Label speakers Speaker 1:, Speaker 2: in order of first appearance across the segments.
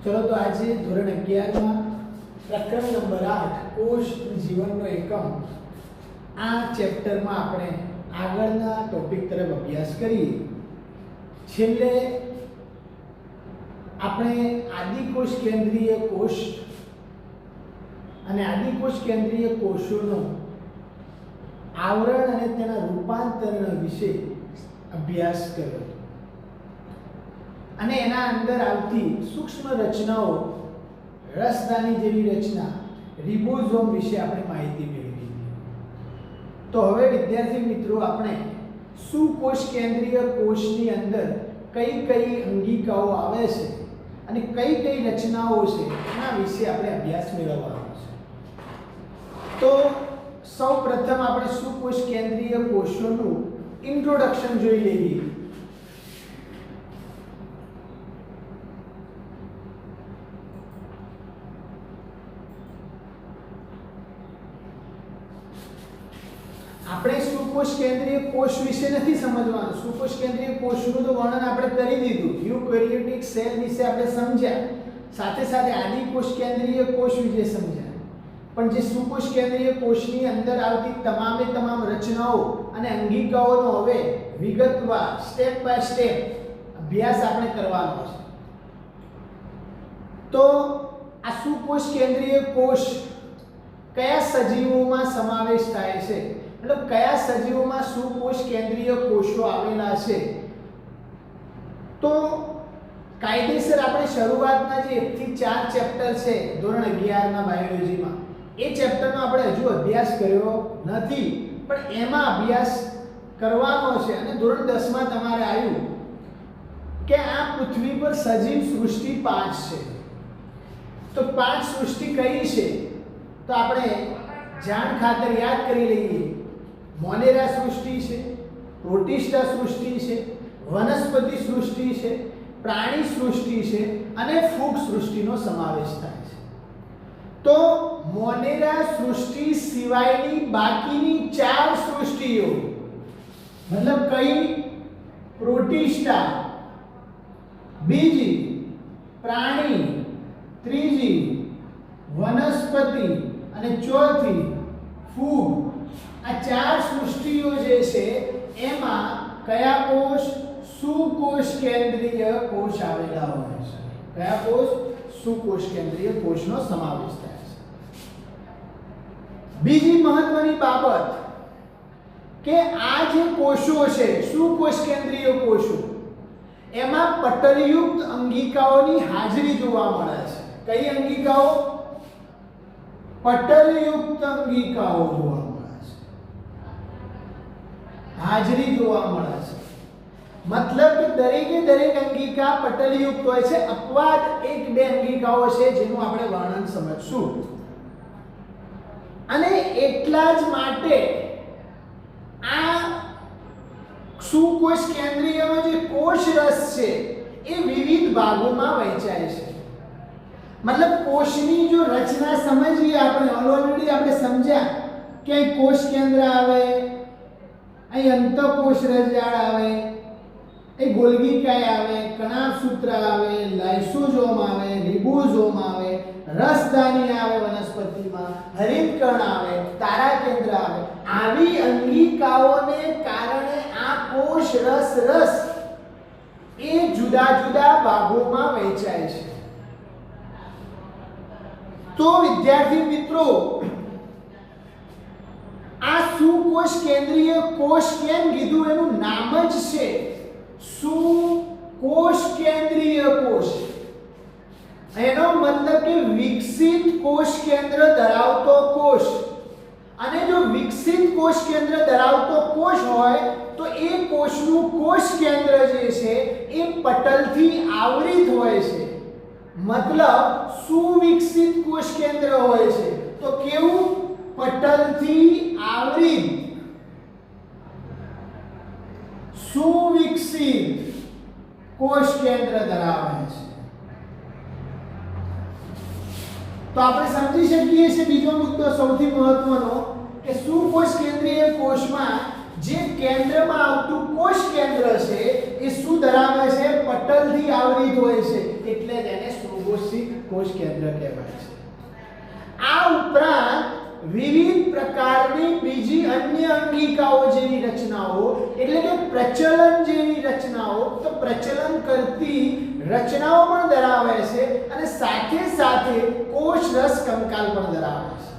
Speaker 1: चलो तो आज ધોરણ 11 માં પ્રકરણ નંબર 8 કોષ જીવનનો એકમ આ ચેપ્ટર માં આપણે આગળના ટોપિક તરફ અભ્યાસ કરીએ। છેલ્લે આપણે આદિકોષ કેન્દ્રીય કોષ અને આદિકોષ કેન્દ્રીય કોષોનો આવરણ અને તેના રૂપાંતરણ વિશે અભ્યાસ કર્યો અને એના અંદર આવતી સૂક્ષ્મ રચનાઓ રસદાની જેવી રચના રિબોઝોમ વિશે આપણે માહિતી મેળવી। તો હવે વિદ્યાર્થી મિત્રો આપણે સુકોષ કેન્દ્રીય કોષની અંદર કઈ કઈ અંગિકાઓ આવે છે અને કઈ કઈ રચનાઓ છે એના વિશે આપણે અભ્યાસ મેળવવાનો છે। તો સૌપ્રથમ આપણે સુકોષ કેન્દ્રીય કોષોનું ઇન્ટ્રોડક્શન જોઈ લઈએ। આપણે સુકોષ કેન્દ્રીય કોષ વિશે નથી સમજવાનું। સુકોષ કેન્દ્રીય કોષનું તો વર્ણન આપણે કરી દીધું, યુકેરિયોટિક સેલ વિશે આપણે સમજ્યા, સાથે સાથે આદિકોષ કેન્દ્રીય કોષ વિશે સમજ્યા। પણ જે સુકોષ કેન્દ્રીય કોષની અંદર આવતી તમામે તમામ રચનાઓ અને અંગિકાઓનો હવે વિગતવાર સ્ટેપ બાય સ્ટેપ અભ્યાસ આપણે કરવાનો છે। તો આ સુકોષ કેન્દ્રીય કોષ કયા સજીવોમાં સમાવેશ થાય છે, मतलब કયા સજીવોમાં સુકોષ કેન્દ્રીય કોષો આવેલા છે। તો કાયદેસર આપણે શરૂઆતના જે 1 થી 4 ચેપ્ટર છે ધોરણ 11 ના બાયોલોજીમાં, એ ચેપ્ટરનો આપણે હજુ અભ્યાસ કર્યો નથી, પણ એમાં અભ્યાસ કરવાનો છે। અને ધોરણ 10 માં તમારે આવ્યું કે આ પૃથ્વી પર સજીવ સૃષ્ટિ 5 છે। તો 5 સૃષ્ટિ કઈ છે તો આપણે જાણ ખાતર યાદ કરી લઈએ। મોનેરા સૃષ્ટિ છે, પ્રોટિસ્ટા સૃષ્ટિ છે, વનસ્પતિ સૃષ્ટિ છે, પ્રાણી સૃષ્ટિ છે અને ફૂગ સૃષ્ટિનો સમાવેશ થાય છે। તો મોનેરા સૃષ્ટિ સિવાયની બાકીની 4 સૃષ્ટિઓ, मतलब કઈ? પ્રોટિસ્ટા, બીજી પ્રાણી, ત્રીજી વનસ્પતિ અને ચોથી ફૂગ, આ 4 સૃષ્ટિઓ જે છે એમાં કયા કોષ? સુકોષ કેન્દ્રીય કોષ આવેલા હોય છે। કયા કોષ? સુકોષ કેન્દ્રીય કોષનો સમાવેશ થાય છે। બીજી મહત્વની બાબત કે આ જે કોષો છે સુકોષ કેન્દ્રીય કોષો, એમાં પટલયુક્ત અંગિકાઓની હાજરી જોવા મળે છે। કઈ અંગિકાઓ? પટલયુક્ત અંગિકાઓ જોવા મળે છે, હાજરી જોવા મળે છે। मतलब કે દરેકે દરેક અંગિકા પટલયુક્ત હોય છે। અપવાદ 1-2 અંગિકાઓ છે જેનું આપણે વર્ણન સમજશું। અને એટલા જ માટે આ સુકોષ કેન્દ્રીયનો જે કોષ રસ છે એ વિવિધ ભાગોમાં વહેંચાય છે। मतलब કોષની જો રચના સમજીએ આપણે, ઓલરેડી આપણે સમજ્યા કે અહીં કોષ કેન્દ્ર આવે, અહીં અંતઃકોષ રસજાળ આવે, અહીં ગોલ્ગીકાય આવે, કણાભસૂત્ર આવે, લાઇસોસોમ આવે, રિબોઝોમ આવે, રસદાની આવે વનસ્પતિમાં, હરિતકણ આવે, તારા કેન્દ્ર આવે। આવી અંગિકાઓને કારણે આ કોષ રસ એ જુદા જુદા ભાગોમાં વહેંચાય છે। तो विद्यार्थी मित्रों, आ सुकोष केंद्रीय कोष केम कीधुं? एनुं नाम ज छे सुकोष केंद्रीय कोष। एनो मतलब के विकसित कोष केंद्र धरावतो कोष। અને જો વિકસિત કોષ કેન્દ્ર ધરાવતો કોષ હોય તો એ કોષનું કોષ કેન્દ્ર જે છે એ પટલથી આવરિત હોય છે। मतलब સુવિકસિત કોષ કેન્દ્ર હોય છે તો કેવું? પટલથી આવરિત। સુવિકસિત કોષ કેન્દ્ર ધરાવે છે। તો આપણે સમજી શકીએ છીએ બીજો મુદ્દો સૌથી મહત્વનો કે સુકોષ કેન્દ્રીય કોષમાં જે કેન્દ્રમાં આવતું કોષ કેન્દ્ર છે એ શું ધરાવે છે? પટલ પટલથી આવરિત હોય છે એટલે તેને સુકોષિક કોષ કેન્દ્ર કહેવાય છે. આ ઉપરાંત વિવિધ પ્રકારની બીજી અન્ય અંગિકાઓ જેવી રચનાઓ એટલે કે પ્રચલન જેવી રચનાઓ તો પ્રચલન કરતી રચનાઓ પણ ધરાવે છે અને સાથે સાથે કોષ રસ કંકાલ પણ ધરાવે છે.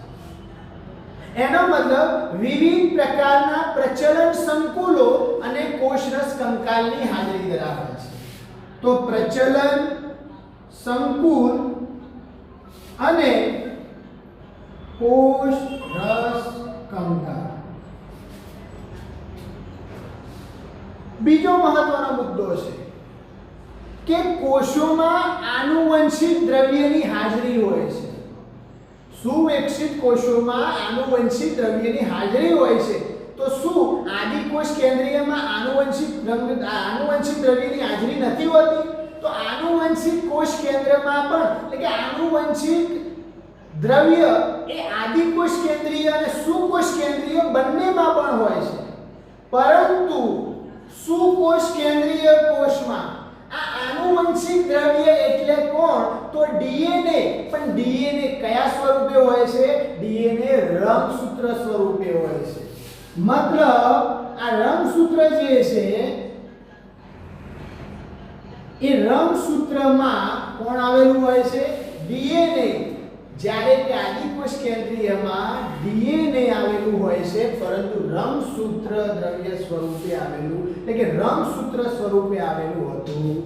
Speaker 1: એનો મતલબ વિવિધ પ્રકારના પ્રચલન સંકુલો અને કોષ રસ કંકાલની હાજરી ધરાવે છે. તો પ્રચલન સંકુલ અને કોષ રસ કંકાલ. બીજો મહત્વનો મુદ્દો છે કે કોષોમાં આનુવંશિક દ્રવ્યની હાજરી હોય છે. સુવિકસિત કોષોમાં આનુવંશિક દ્રવ્યની હાજરી હોય છે. તો શું આદિકોષ કેન્દ્રીયમાં આનુવંશિક દ્રવ્યની હાજરી નથી હોતી? તો આનુવંશિક કોષ કેન્દ્રમાં પણ એટલે કે આનુવંશિક દ્રવ્ય એ આદિકોષ કેન્દ્રીય અને સુકોષ કેન્દ્રીય બંનેમાં પણ હોય છે. પરંતુ સુકોષ કેન્દ્રીય કોષમાં આ આનુવંશિક દ્રવ્ય એટલે કોણ? તો ડીએનએ. પણ ડીએનએ કયા સ્વરૂપે હોય છે? ડીએનએ રંગસૂત્ર સ્વરૂપે હોય છે. મતલબ આ રંગસૂત્ર જે છે એ રંગસૂત્રમાં કોણ આવેલું હોય છે? ડીએનએ. જ્યારે કે આદિકોષ કેન્દ્રીયમાં ડીએનએ આવેલું હોય છે પરંતુ રંગસૂત્ર દ્રવ્ય સ્વરૂપે આવેલું એટલે કે રંગસૂત્ર સ્વરૂપે આવેલું હોતું નથી.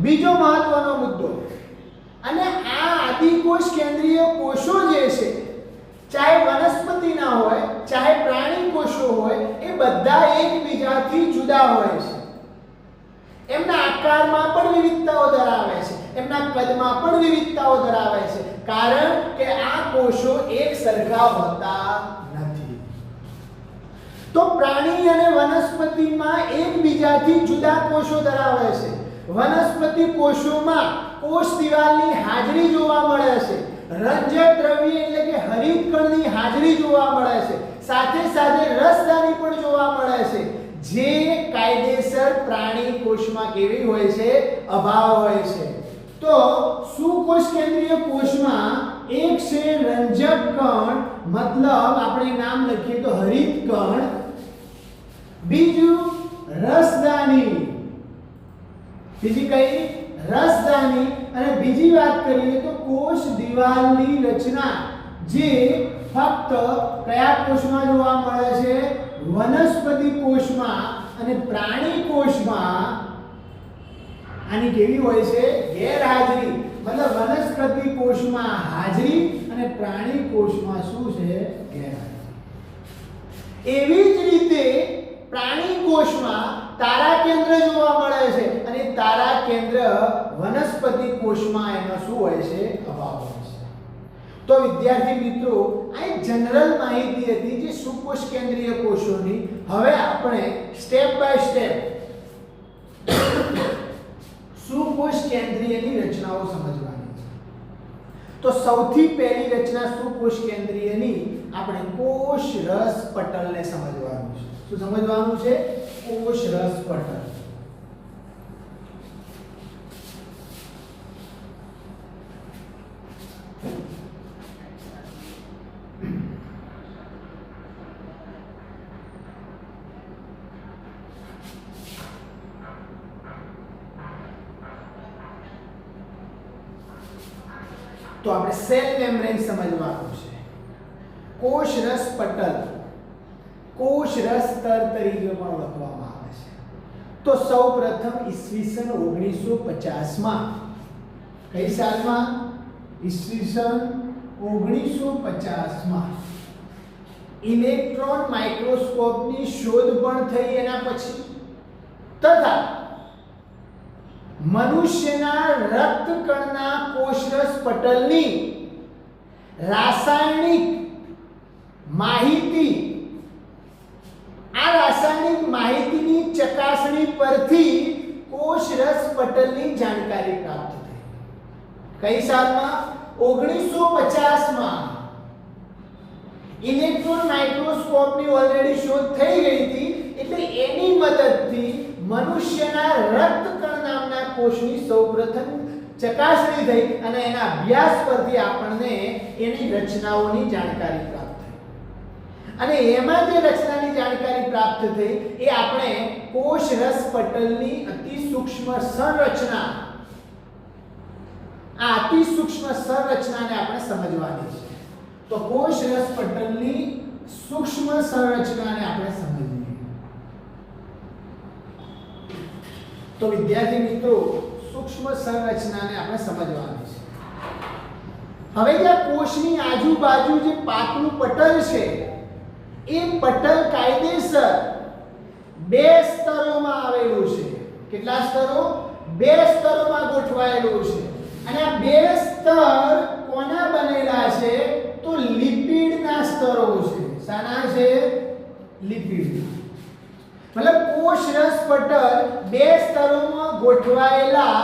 Speaker 1: બીજો મહત્વનો મુદ્દો, અને આ આદિકોષ કેન્દ્રીય કોષો જે છે ચાહે વનસ્પતિના હોય ચાહે પ્રાણી કોષો હોય એ બધા એકબીજાથી જુદા હોય છે. એમના આકારમાં પણ વિવિધતાઓ ધરાવે છે, એમના કદમાં પણ વિવિધતાઓ ધરાવે છે, કારણ કે આ કોષો એક સરખા હોતા નથી. તો પ્રાણી અને વનસ્પતિમાં એકબીજાથી જુદા કોષો ધરાવે છે. વનસ્પતિ કોષોમાં કોષ દિવાલની હાજરી જોવા મળે છે. રંજક દ્રવ્ય એટલે કે હરિતકણની હાજરી જોવા મળે છે. સાથે સાથે રસદાની પણ જોવા મળે છે, જે કાયદેસર પ્રાણી કોષમાં કેવી હોય છે? અભાવ હોય છે. તો સુકોષ કેન્દ્રીય કોષમાં એક છે રંજક કણ, મતલબ આપણે નામ લખીએ તો હરિત કણ. બીજું રસદાની, બીજી કઈ? રસદાની. અને બીજી વાત કરીએ તો કોષ દિવાલની રચના, જે ફક્ત કયા કોષમાં જોવા મળે છે? વનસ્પતિ કોષમાં અને પ્રાણી કોષમાં આની કેવી હોય છે? ગેરહાજરી. મતલબ વનસ્પતિ કોષમાં હાજરી અને પ્રાણી કોષમાં શું છે? ગેરહાજરી. એવી જ રીતે પ્રાણી કોષમાં તારા કેન્દ્ર જોવા મળે છે અને તારા કેન્દ્ર વનસ્પતિ કોષમાં એનો શું હોય છે? અભાવ હોય છે. તો વિદ્યાર્થી મિત્રો, આ એક જનરલ માહિતી હતી જે સુકોષ કેન્દ્રીય કોષોની. હવે આપણે સ્ટેપ બાય સ્ટેપ સુકોષ કેન્દ્રીયની રચનાઓ સમજવાની છે. તો સૌથી પહેલી રચના સુકોષ કેન્દ્રીયની આપણે કોષ રસ પટલને સમજવાનું છે. શું સમજવાનું છે? કોષ રસ પટલ. તો આપણે સેલ મેમ્બ્રેન સમજવાનું છે. કોષ રસ પટલ કોષ રસ સ્તર તરીકે પણ ઓળખવામાં આવે છે. તો સૌપ્રથમ ઈસવીસન 1950 માં, કઈ સાલમાં? ઈસવીસન 1950 માં ઇલેક્ટ્રોન માઇક્રોસ્કોપની શોધ પણ થઈ એના પછી, તથા મનુષ્યના રક્તકણના કોષરસ પટલની રાસાયણિક માહિતી, આ રાસાયણિક માહિતીની ચકાસણી પરથી કોષરસ પટલની જાણકારી પ્રાપ્ત થઈ. કઈ સાલમાં? 1950 માં. ઇલેક્ટ્રોન માઇક્રોસ્કોપની ઓલરેડી શોધ થઈ ગઈ હતી, એટલે એની મદદથી મનુષ્યના રક્તકણ નામના કોષની સૌપ્રથમ ચકાસણી થઈ અને એના અભ્યાસ પરથી આપણને એની રચનાઓની જાણકારી પ્રાપ્ત થઈ અને એમાં જે રચનાની જાણકારી પ્રાપ્ત થઈ એ આપણે કોષ રસ પટલની અતિ સૂક્ષ્મ સંરચના આ અતિ સૂક્ષ્મ સંરચનાને આપણે સમજવાની છે. તો કોષ રસ પટલની સૂક્ષ્મ સંરચનાને આપણે સમજીએ. તો વિદ્યાર્થી મિત્રો સૂક્ષ્મ સંરચનાને આપણે સમજવાની છે. હવે જે કોષની આજુબાજુ જે પાતળું પટલ છે એ પટલ કાયદેસર બે સ્તરોમાં આવેલું છે. કેટલા સ્તરો? બે સ્તરોમાં ગોઠવાયેલું છે અને આ બે સ્તર કોના બનેલા છે? તો લિપિડના સ્તરો છે. શાના છે? લિપિડના. मतलब कोश रस पटल બે સ્તરોમાં ગોઠવાયેલા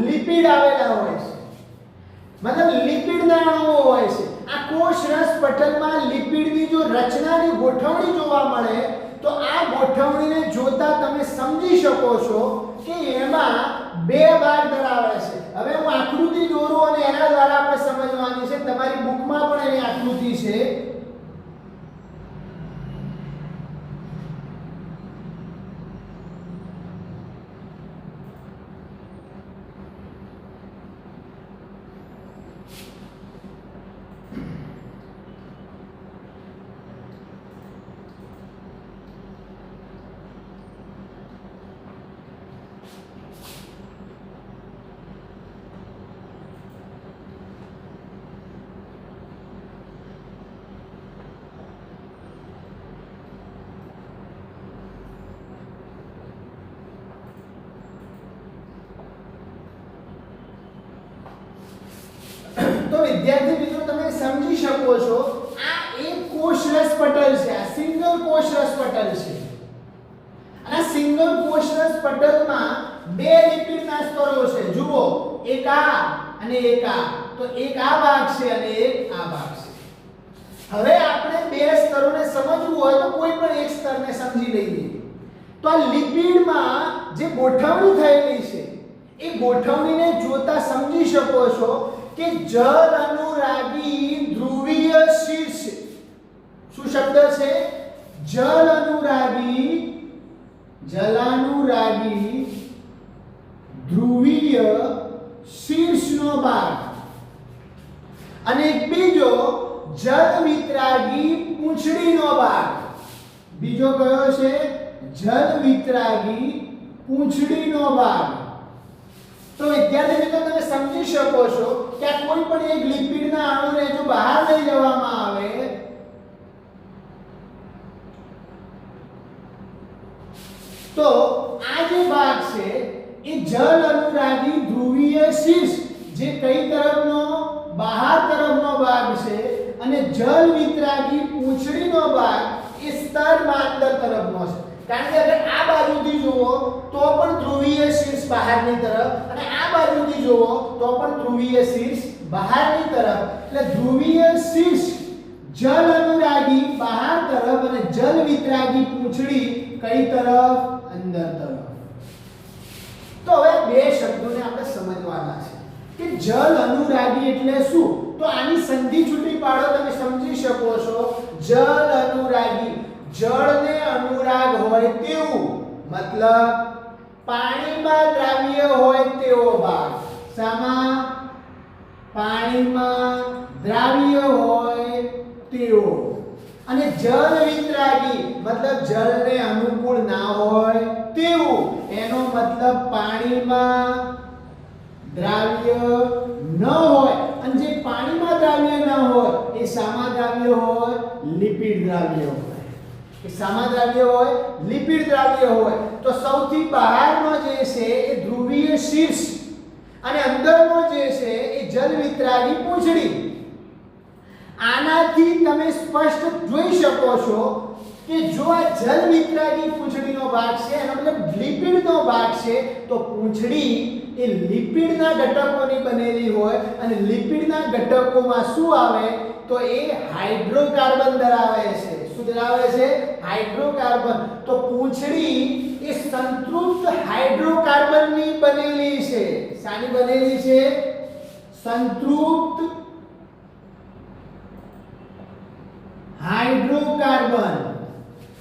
Speaker 1: લિપિડ આવેલા હોય છે. मतलब લિપિડના અણુઓ હોય છે. આ કોશ રસ પટલમાં લિપિડની જો રચનાની ગોઠવણી જોવા મળે તો આ ગોઠવણીને જોતા તમે સમજી શકો છો કે એમાં બે ભાગ ધરાવે છે. હવે હું આકૃતિ દોરું અને એના દ્વારા આપણે સમજવાની છે. તમારી બુકમાં પણ એની આકૃતિ છે. तो विद्यार्थी मित्रों તમે સમજી શકો છો આ એક કોષ રસ પટલ છે. આ સિંગલ કોષ રસ પટલ છે અને આ સિંગલ કોષ રસ પટલમાં બે લિપિડના સ્તરો છે. જુઓ એક આ અને એક આ. તો એક આ ભાગ છે અને એક આ ભાગ છે. હવે આપણે બે સ્તરોને સમજવું હોય તો કોઈ પણ એક સ્તરને સમજી લઈએ. તો આ લિપિડમાં જે ગોઠવણી થયેલી છે એ ગોઠવણીને જોતા સમજી શકો છો કે જલ અનુરાગી ધ્રુવીય શીર્ષ. શું શબ્દ છે? જલાનુરાગી ધ્રુવીય શીર્ષનો ભાગ અને એક બીજો જલ વિતરાગી પૂંછડીનો ભાગ. બીજો કયો છે? જલ વિતરાગી પૂંછડીનો ભાગ. તો વિદ્યાર્થી મિત્રો તમે સમજી શકો છો કે આ કોઈ પણ એક લિપિડના અણુને જો બહાર લઈ જવામાં આવે તો આ જે ભાગ છે એ જલ અનુરાગી ધ્રુવીય શીર્ષ જે કઈ તરફનો? બહાર તરફનો ભાગ છે અને જલ વિતરાગી પૂંછડીનો ભાગ એ સ્તરમાં અંદર તરફનો છે. કારણ કે અગર આ બાજુથી જુઓ તો પણ ધ્રુવીય શીર્ષ બહારની તરફ અને આ બાજુથી જુઓ તો પણ ધ્રુવીય શીર્ષ બહારની તરફ. એટલે ધ્રુવીય શીર્ષ જલ અનુરાગી બહાર તરફ અને જલ વિતરાગી પૂંછડી કઈ તરફ? અંદર તરફ. તો હવે બે શબ્દોને આપણે સમજવાના છે કે જલ અનુરાગી એટલે શું? તો આની સંધિ છૂટી પાડો તમે સમજી શકો છો. જલ અનુરાગી જળને અનુરાગ હોય તેવું, મતલબ પાણીમાં દ્રાવ્ય હોય તેવો ભાગ. શામાં? પાણીમાં દ્રાવ્ય હોય તેવો. અને જલ વિતરાગી મતલબ જળને અનુકૂળ ના હોય તેવું. એનો મતલબ પાણીમાં દ્રાવ્ય ન હોય. અને જે પાણીમાં દ્રાવ્ય ન હોય એ શામાં દ્રાવ્ય હોય? લિપિડ દ્રાવ્ય હોય. કે શામાં દ્રાવ્ય હોય? લિપિડ દ્રાવ્ય હોય. તો સૌથી બહારનો જે છે એ ધ્રુવીય શીર્ષ અને અંદરનો જે છે એ જલ વિતરાગી પૂંછડી. આનાથી તમે સ્પષ્ટ જોઈ શકો છો કે જો આ જલ વિતરાગી પૂંછડીનો ભાગ છે એનો મતલબ લિપિડનો ભાગ છે તો પૂંછડી એ લિપિડના ઘટકોની બનેલી હોય અને લિપિડના ઘટકોમાં શું આવે? તો એ હાઇડ્રોકાર્બન ધરાવે છે. શું ધરાવે છે? હાઇડ્રોકાર્બન. તો પૂંછડી એ સંતૃપ્ત હાઇડ્રોકાર્બનની બનેલી છે. શાની બનેલી છે? સંતૃપ્ત હાઇડ્રોકાર્બન.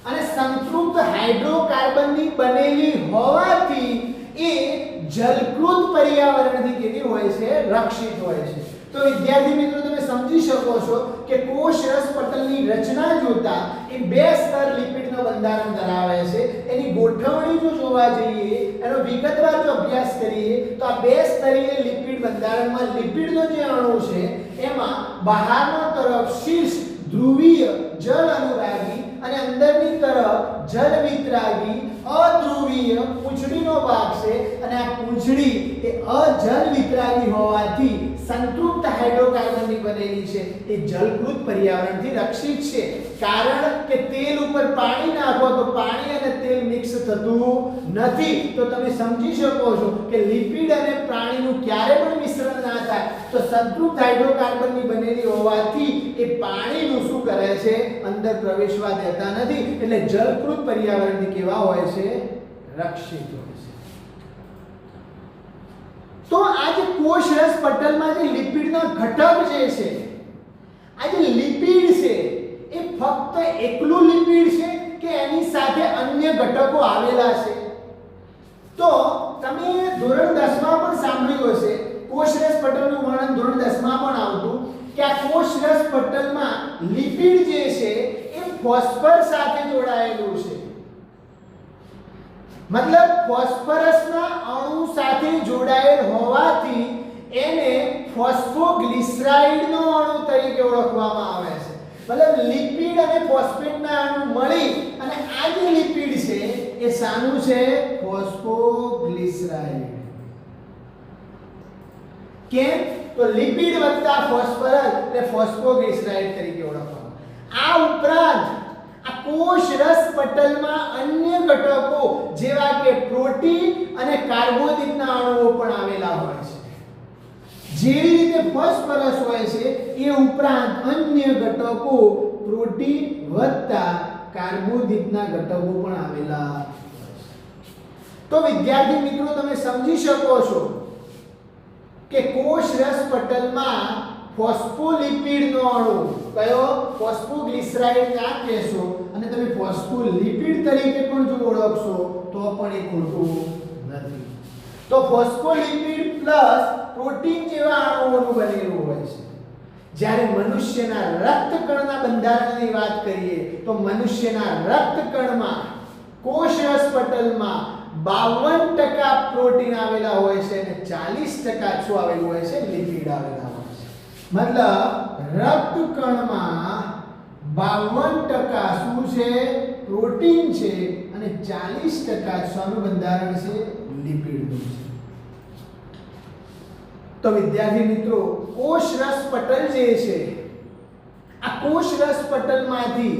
Speaker 1: અને સંતૃપ્ત હાઇડ્રોકાર્બનની બનેલી હોવાથી એ જલકૃત પર્યાવરણથી કેવી હોય છે? રક્ષિત હોય છે. તો વિદ્યાર્થી મિત્રો તમે સમજી શકો છો કે કોષ રસ પટલની રચના જોતા એ બે સ્તર લિપિડનો બંધારણ ધરાવે છે. એની ગોઠવણી જો જોવા જઈએ, એનો વિગતવાર જો અભ્યાસ કરીએ તો આ બે સ્તરીય લિપિડ બંધારણમાં લિપિડનો જે અણુ છે એમાં બહારનો તરફ શીર્ષ ધ્રુવીય જલ અનુરાગી અને અંદરની તરફ જલ વિતરાગી અધ્રુવીય પૂંછડીનો ભાગ છે. અને આ પૂંછડી એ અજલ વિતરાગી હોવાથી સંતૃપ્ત હાઇડ્રોકાર્બનની બનેલી છે. એ જલકૃત પર્યાવરણથી રક્ષિત છે. કારણ કે તેલ ઉપર પાણી નાખો તો પાણી અને તેલ મિક્સ થતું નથી. તો તમે સમજી શકો છો કે લિપિડ અને પાણીનું ક્યારે પણ મિશ્રણ ના થાય. તો સંતૃપ્ત હાઇડ્રોકાર્બનની બનેલી હોવાથી એ પાણીનું શું કરે છે? અંદર પ્રવેશવા દેતા નથી. એટલે જલકૃત પર્યાવરણથી કેવા હોય છે? રક્ષિત હોય છે. તો આ જે કોષ રસ પટલમાં જે લિપિડના ઘટક જે છે, આ જે લિપિડ છે એ ફક્ત એકલું લિપિડ છે કે એની સાથે અન્ય ઘટકો આવેલા છે? તો તમે ધોરણ 10 માં પણ સાંભળ્યું હશે, કોષ રસ પટલનું વર્ણન ધોરણ 10 માં પણ આવતું કે આ કોષ રસ પટલમાં લિપિડ જે છે એ ફોસ્ફર સાથે જોડાયેલું છે. મતલબ ફોસ્ફરસના અણુ સાથે જોડાયેલ હોવાથી એને ફોસ્ફોગ્લિસરાઇડનો અણુ તરીકે ઓળખવામાં આવે છે. મતલબ લિપિડ અને ફોસ્ફેટના અણુ મળી અને આ જે લિપિડ છે એ શાનું છે? ફોસ્ફોગ્લિસરાઇડ. કેમ? તો લિપિડ વત્તા ફોસ્ફરસ એટલે ફોસ્ફોગ્લિસરાઇડ તરીકે ઓળખવામાં. આ ઉપરાંત આ કોષ રસ પટલમાં અન્ય ઘટકો જેવા કે પ્રોટીન અને કાર્બોદિતના અણુઓ પણ આવેલા હોય છે. જેવી રીતે ફોસ્ફરસ હોય છે એ ઉપરાંત અન્ય ઘટકો પ્રોટીન વત્તા કાર્બોદિતના ઘટકો પણ આવેલા હોય છે. તો વિદ્યાર્થી મિત્રો તમે સમજી શકો છો કે કોષ રસ પટલમાં ફોસ્ફોલિપિડનો અણુ કયો? ફોસ્ફોગ્લિસરાઇડ ના કહેશો અને તમે ફોસ્ફોલિપિડ તરીકે પણ જો ઓળખશો તો પણ એ ખોટું નથી. તો ફોસ્ફોલિપિડ પ્લસ પ્રોટીન જેવા અણુઓનું બનેલું હોય છે. જ્યારે મનુષ્યના રક્તકણના બંધારણની વાત કરીએ તો મનુષ્યના રક્તકણમાં કોષ રસ પટલમાં 52% પ્રોટીન આવેલા હોય છે અને 40% શું આવેલું હોય છે? લિપિડ આવેલા હોય છે. મતલબ રક્તકણમાં 52% શું છે? પ્રોટીન છે અને 40% શાનું બંધારણ છે? લિપિડનું છે. તો વિદ્યાર્થી મિત્રો કોષ રસ પટલ જે છે આ કોષ રસ પટલમાંથી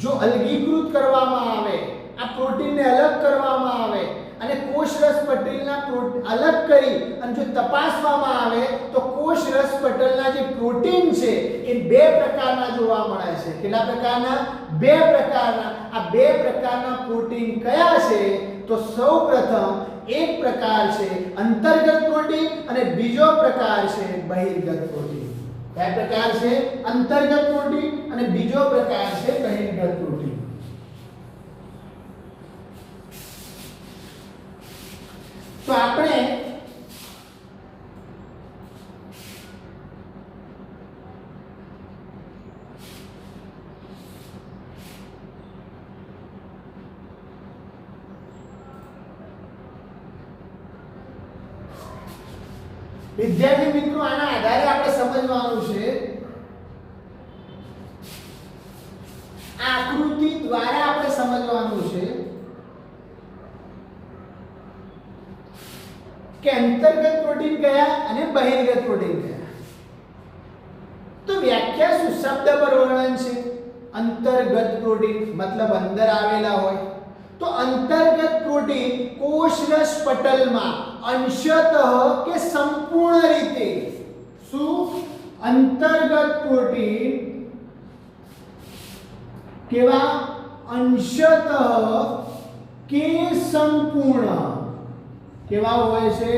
Speaker 1: જો અલગીકૃત કરવામાં આવે, આ પ્રોટીનને અલગ કરવામાં આવે અને કોષ રસ પટલના અલગ કરી અને જો તપાસવામાં આવે તો કોષ રસ પટલના જે પ્રોટીન છે એ બે પ્રકારના જોવા મળે છે. કેટલા પ્રકારના? બે પ્રકારના. આ બે પ્રકારના પ્રોટીન કયા છે? તો સૌપ્રથમ એક પ્રકાર છે અંતર્ગત પ્રોટીન અને બીજો પ્રકાર છે બહિર્ગત પ્રોટીન. કયા પ્રકાર છે? અંતર્ગત પ્રોટીન અને બીજો પ્રકાર છે બહિર્ગત પ્રોટીન. તો આપણે વિદ્યાર્થી મિત્રો આના આધારે આપણે સમજવાનું છે, આ આકૃતિ દ્વારા આપણે સમજવાનું છે કે અંતર્ગત પ્રોટીન કયા અને બહિર્ગત પ્રોટીન કયા. તો વ્યાખ્યા શું? શબ્દ પર વર્ણન છે. અંતર્ગત પ્રોટીન મતલબ અંદર આવેલા હોય. તો અંતર્ગત પ્રોટીન કોષરસ પટલમાં અંશતઃ કે સંપૂર્ણ રીતે શું? અંતર્ગત પ્રોટીન કેવા અંશતઃ કે સંપૂર્ણ કેવા હોય છે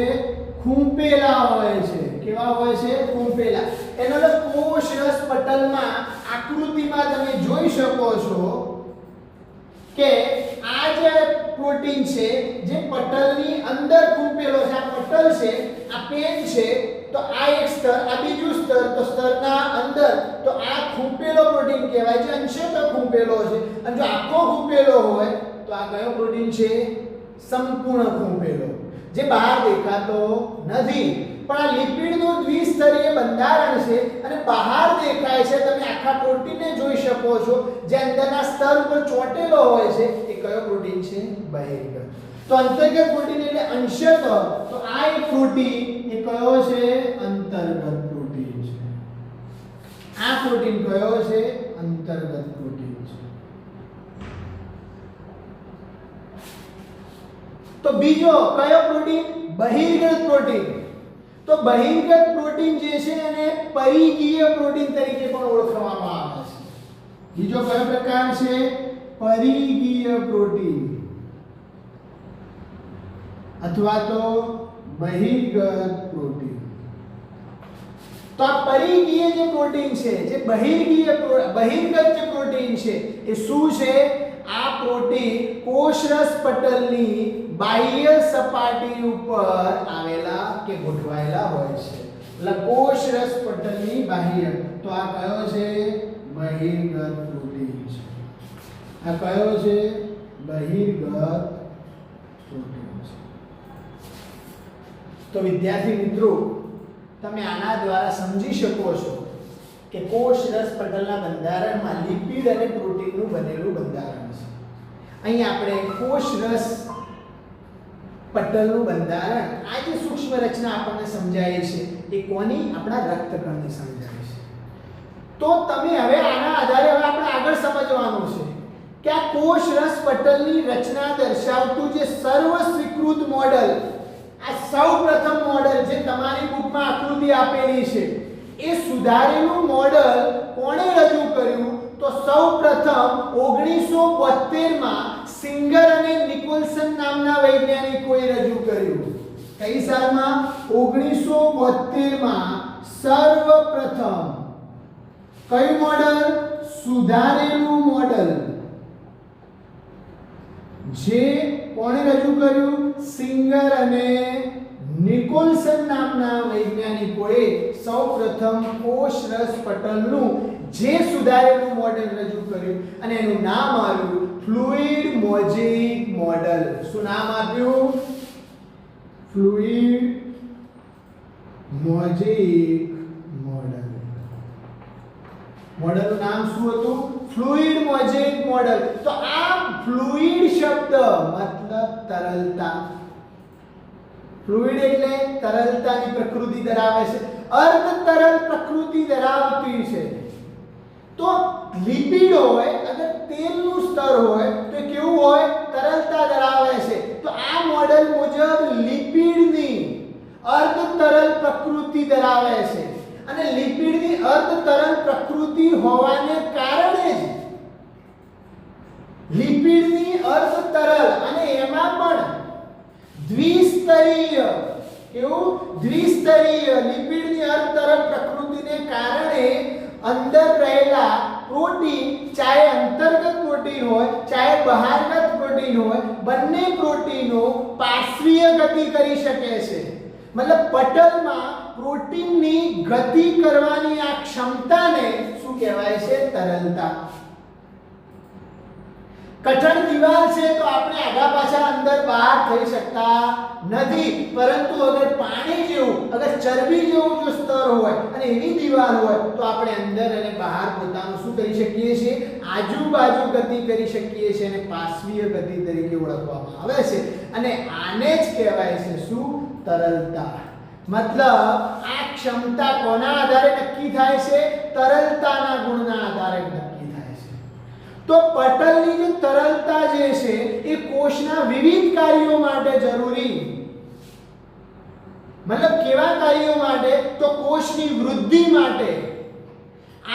Speaker 1: ખૂંપેલા હોય છે કેવા હોય છે ખૂંપેલા એનો કોષ રસ પટલમાં આકૃતિમાં તમે જોઈ શકો છો કે આ જે પ્રોટીન છે જે પટલની અંદર ખૂંપેલો છે આ પટલ છે આ પેન છે તો આ એક સ્તર આ બીજું સ્તર તો સ્તરના અંદર તો આ ખૂંપેલો પ્રોટીન કહેવાય છે અંશતઃ ખૂંપેલો છે અને જો આખો ખૂંપેલો હોય તો આ કયો પ્રોટીન છે સંપૂર્ણ ખૂંપેલો જે બહાર દેખાતો નથી પણ આ લિપિડનું દ્વિસ્તરીય બંધારણ છે અને બહાર દેખાય છે તમે આખા પ્રોટીનને જોઈ શકો છો જે અંદરના સ્તર પર ચોંટેલો હોય છે એ કયો પ્રોટીન છે બહિર્ગત તો અંતર્ગત પ્રોટીન એટલે અંશતઃ તો આ એક પ્રોટીન એ કયો છે અંતર્ગત પ્રોટીન છે આ પ્રોટીન કયો છે અંતર્ગત પ્રોટીન છે તો બીજો કયો પ્રોટીન બહિર્ગત પ્રોટીન તો બહિર્ગત પ્રોટીન જે છે એને પરિગીય પ્રોટીન તરીકે પણ ઓળખવામાં આવે છે બીજો કયો પ્રકાર છે પરિગીય પ્રોટીન અથવા તો બહિર્ગત પ્રોટીન તો આ પરિગીય જે પ્રોટીન છે જે બહિર્ગત જે પ્રોટીન છે એ શું છે આ પ્રોટીન કોષરસ પટલની બાહ્ય સપાટી ઉપર આવેલા કે ગોઠવાયેલા હોય છે એટલે કોષરસ પટલની બાહ્ય તો આ કયો છે બહિર્ગત પ્રોટીન છે આ કયો છે બહિર્ગત પ્રોટીન છે તો વિદ્યાર્થી મિત્રો તમે આના દ્વારા સમજી શકો છો કે કોષરસ પટલના બંધારણમાં લિપિડ અને પ્રોટીનનું બનેલું બંધારણ છે અહીં આપણે કોષરસ પટલનું બંધારણ આ જે સૂક્ષ્મ રચના આપણને સમજાય છે એ કોની આપણા રક્તકણની સમજાય છે તો તમે હવે આના આધારે હવે આપણે આગળ સમજવાનું છે કે આ કોષરસ પટલની રચના દર્શાવતું જે સર્વ સ્વીકૃત મોડેલ આ સૌપ્રથમ મોડેલ જે તમારી બુકમાં આકૃતિ આપેલી છે એ સુધારેલું મોડેલ કોણે રજૂ કર્યું તો સૌપ્રથમ 1972 માં સિંગર અને નિકોલસન નામના વૈજ્ઞાનિકોએ રજૂ કર્યું કઈ સાલમાં 1972 માં સર્વપ્રથમ કયું મોડેલ સુધારેલું મોડેલ જે કોણે રજૂ કર્યું સિંગર અને નિકોલસન નામના વૈજ્ઞાનિકોએ સૌપ્રથમ કોષરસ પટલનું જે સુધારેલું મોડેલ રજૂ કર્યું અને એનું નામ આવ્યું ફ્લુઇડ મોઝેઇક મોડેલ શું નામ આપ્યું ફ્લુઇડ મોઝેઇક મોડેલ મોડેલનું નામ શું હતું ફ્લુઇડ મોઝેઇક મોડેલ તો આ ફ્લુઇડ શબ્દ મતલબ તરલતા ફ્લુઇડ એટલે તરલતાની પ્રકૃતિ ધરાવે છે અર્ધ તરલ પ્રકૃતિ ધરાવતી છે તો લિપિડ હોય અગર તેલનું સ્તર હોય તો કેવું હોય તરલતા ધરાવે છે તો આ મોડેલ મુજબ લિપિડની અર્ધ તરલ પ્રકૃતિ ધરાવે છે અને લિપિડની અર્ધ તરલ પ્રકૃતિ હોવાને કારણે જ લિપિડની અર્ધ તરલ અને એમાં પણ દ્વિસ્તરીય કેવું દ્વિસ્તરીય લિપિડની અર્ધ તરલ પ્રકૃતિને કારણે અંદર રહેલા પ્રોટીન ચાહે અંતર્ગત પ્રોટીન હોય ચાહે બહારગત પ્રોટીન હોય બંને પ્રોટીનો પાર્શ્વીય ગતિ કરી શકે છે મતલબ પટલમાં પ્રોટીનની ગતિ કરવાની આ ક્ષમતાને શું કહેવાય છે તરલતા કઠણ દિવાલ છે તો આપણે આગા પાછા અંદર બહાર થઈ શકતા નથી પરંતુ અગર પાણી જેવું અગર ચરબી જેવું જો સ્તર હોય અને એવી દિવાલ હોય તો આપણે અંદર અને બહાર પોતાનું શું કરી શકીએ છીએ આજુબાજુ ગતિ કરી શકીએ છીએ અને પાર્શ્વીય ગતિ તરીકે ઓળખવામાં આવે છે અને આને જ કહેવાય છે શું તરલતા મતલબ આ ક્ષમતા કોના આધારે નક્કી થાય છે તરલતાના ગુણના આધારે નક્કી થાય છે તો પટલની જે તરલતા જે છે એ કોષના વિવિધ કાર્યો માટે જરૂરી મતલબ કેવા કાર્યો માટે તો કોષની વૃદ્ધિ માટે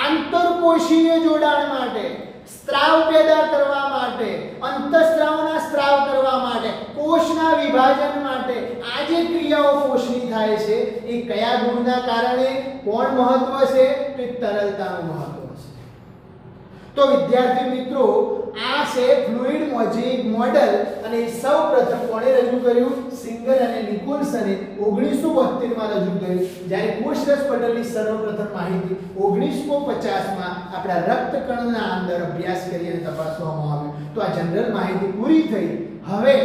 Speaker 1: આંતરકોષીય જોડાણ માટે સ્ત્રાવ પેદા કરવા માટે, અંતઃસ્ત્રાવના સ્ત્રાવ કરવા માટે, કોષના વિભાજન માટે આ જે ક્રિયાઓ કોષની થાય છે એ કયા ગુણના કારણે, કોણ મહત્વ છે? તો એ તરલતાનું મહત્વ છે. તો વિદ્યાર્થી મિત્રો, આ છે ફ્લુઇડ મોઝેઇક મોડેલ અને સૌપ્રથમ કોણે રજૂ કર્યું? સિંગર અને નિકોલસને 1972 માં રજૂ કર્યું. જ્યારે કોષરસ પટલની સર્વપ્રથમ માહિતી 1950 માં આપણા રક્તકણના અંદર અભ્યાસ કરી અને તપાસવામાં આવ્યો. તો આ જનરલ માહિતી પૂરી થઈ. હવે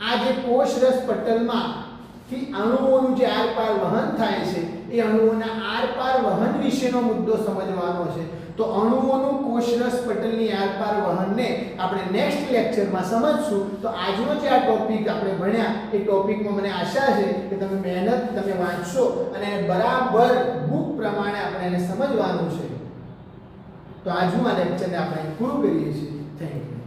Speaker 1: આ જે કોષરસ પટલમાં થી અણુઓનું જે આરપાર વહન થાય છે એ અણુઓના આરપાર વહન વિશેનો મુદ્દો સમજવાનો છે. તો અણુઓનું કોષરસ પટલની આરપાર વહનને આપણે નેક્સ્ટ લેક્ચરમાં સમજશું. તો આજનો જે આ ટોપિક આપણે ભણ્યા એ ટોપિકમાં મને આશા છે કે તમે વાંચશો અને એને બરાબર બુક પ્રમાણે આપણે એને સમજવાનું છે. તો આજનું આ લેક્ચરને આપણે પૂરું કરીએ છીએ. Thank you.